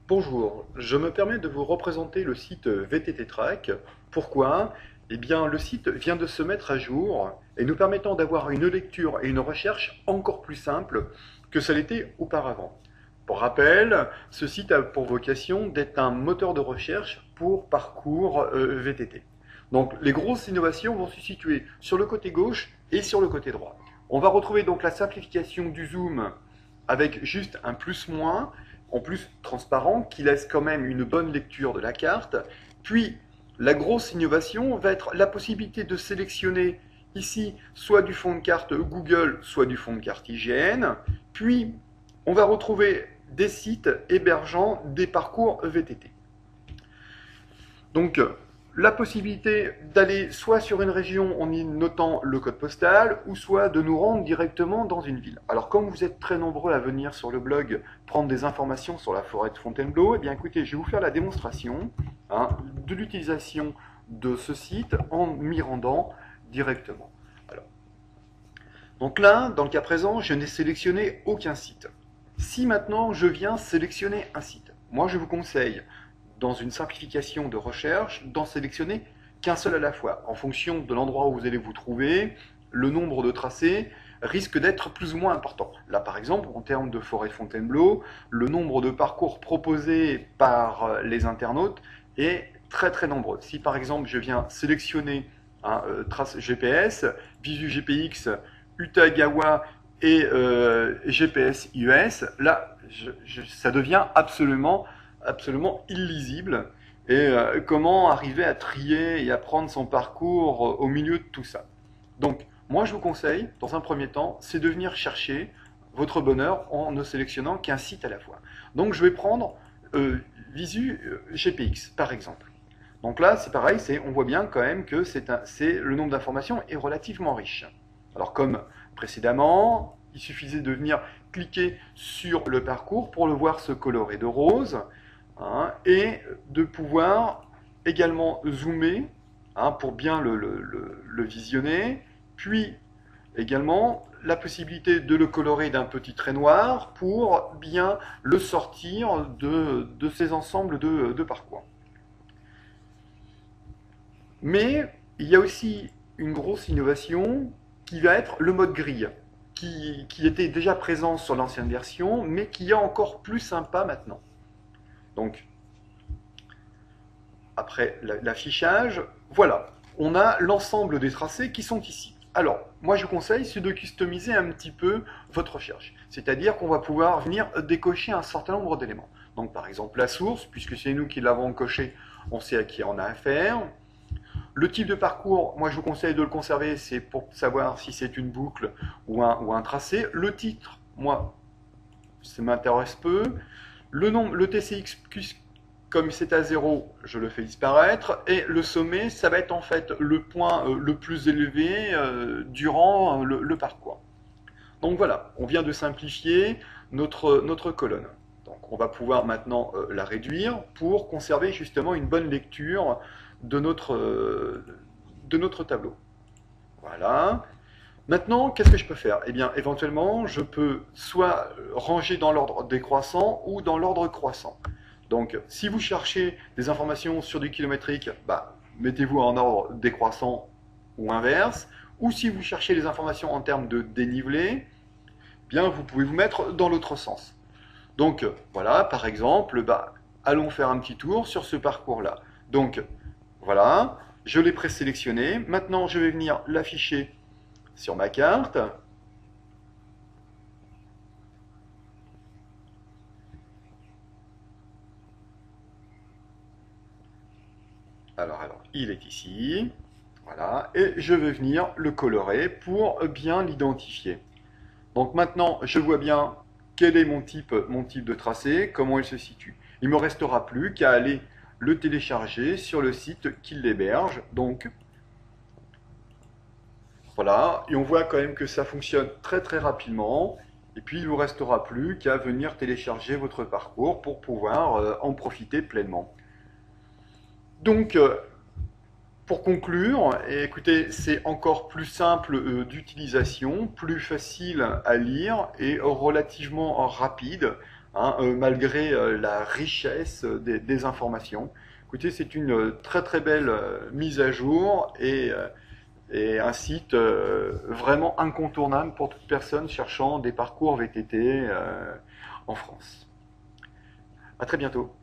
Bonjour, je me permets de vous représenter le site VTT Track. Pourquoi? Eh bien, le site vient de se mettre à jour et nous permettant d'avoir une lecture et une recherche encore plus simple que ça l'était auparavant. Pour rappel, ce site a pour vocation d'être un moteur de recherche pour parcours VTT. Donc, les grosses innovations vont se situer sur le côté gauche et sur le côté droit. On va retrouver donc la simplification du zoom avec juste un plus-moins, en plus transparent, qui laisse quand même une bonne lecture de la carte. Puis, la grosse innovation va être la possibilité de sélectionner ici soit du fond de carte Google, soit du fond de carte IGN. Puis, on va retrouver des sites hébergeant des parcours VTT. Donc, la possibilité d'aller soit sur une région en y notant le code postal, ou soit de nous rendre directement dans une ville. Alors, comme vous êtes très nombreux à venir sur le blog prendre des informations sur la forêt de Fontainebleau, eh bien écoutez, je vais vous faire la démonstration de l'utilisation de ce site en m'y rendant directement. Alors, donc là, dans le cas présent, je n'ai sélectionné aucun site. Si maintenant je viens sélectionner un site, moi je vous conseille dans une simplification de recherche, d'en sélectionner qu'un seul à la fois. En fonction de l'endroit où vous allez vous trouver, le nombre de tracés risque d'être plus ou moins important. Là, par exemple, en termes de forêt de Fontainebleau, le nombre de parcours proposés par les internautes est très très nombreux. Si par exemple je viens sélectionner un trace GPS, Visu GPX, Utagawa et GPS US, là, ça devient absolument illisible. Et comment arriver à trier et à prendre son parcours au milieu de tout ça. Donc, moi je vous conseille, dans un premier temps, c'est de venir chercher votre bonheur en ne sélectionnant qu'un site à la fois. Donc je vais prendre Visu GPX, par exemple. Donc là, c'est pareil, on voit bien quand même que le nombre d'informations est relativement riche. Alors comme précédemment, il suffisait de venir cliquer sur le parcours pour le voir se colorer de rose, et de pouvoir également zoomer pour bien le visionner, puis également la possibilité de le colorer d'un petit trait noir pour bien le sortir de ces ensembles de parcours. Mais il y a aussi une grosse innovation qui va être le mode grille, qui était déjà présent sur l'ancienne version, mais qui est encore plus sympa maintenant. Donc, après l'affichage, voilà, on a l'ensemble des tracés qui sont ici. Alors, moi je vous conseille, c'est de customiser un petit peu votre recherche. C'est-à-dire qu'on va pouvoir venir décocher un certain nombre d'éléments. Donc par exemple la source, puisque c'est nous qui l'avons coché, on sait à qui on a affaire. Le type de parcours, moi je vous conseille de le conserver, c'est pour savoir si c'est une boucle ou un tracé. Le titre, moi, ça m'intéresse peu. Le TCX, comme c'est à 0, je le fais disparaître. Et le sommet, ça va être en fait le point le plus élevé durant le parcours. Donc voilà, on vient de simplifier notre colonne. Donc on va pouvoir maintenant la réduire pour conserver justement une bonne lecture de notre tableau. Voilà. Maintenant, qu'est-ce que je peux faire? Eh bien, éventuellement, je peux soit ranger dans l'ordre décroissant ou dans l'ordre croissant. Donc, si vous cherchez des informations sur du kilométrique, mettez-vous en ordre décroissant ou inverse. Ou si vous cherchez les informations en termes de dénivelé, bien, vous pouvez vous mettre dans l'autre sens. Donc, voilà, par exemple, allons faire un petit tour sur ce parcours-là. Donc, voilà, je l'ai présélectionné. Maintenant, je vais venir l'afficher sur ma carte. Alors, il est ici. Voilà, et je vais venir le colorer pour bien l'identifier. Donc maintenant, je vois bien quel est mon type de tracé, comment il se situe. Il ne me restera plus qu'à aller le télécharger sur le site qui l'héberge. Donc, voilà, et on voit quand même que ça fonctionne très très rapidement. Et puis, il ne vous restera plus qu'à venir télécharger votre parcours pour pouvoir en profiter pleinement. Donc, pour conclure, écoutez, c'est encore plus simple d'utilisation, plus facile à lire et relativement rapide. hein, malgré la richesse des informations. Écoutez, c'est une très très belle mise à jour et un site vraiment incontournable pour toute personne cherchant des parcours VTT en France. À très bientôt.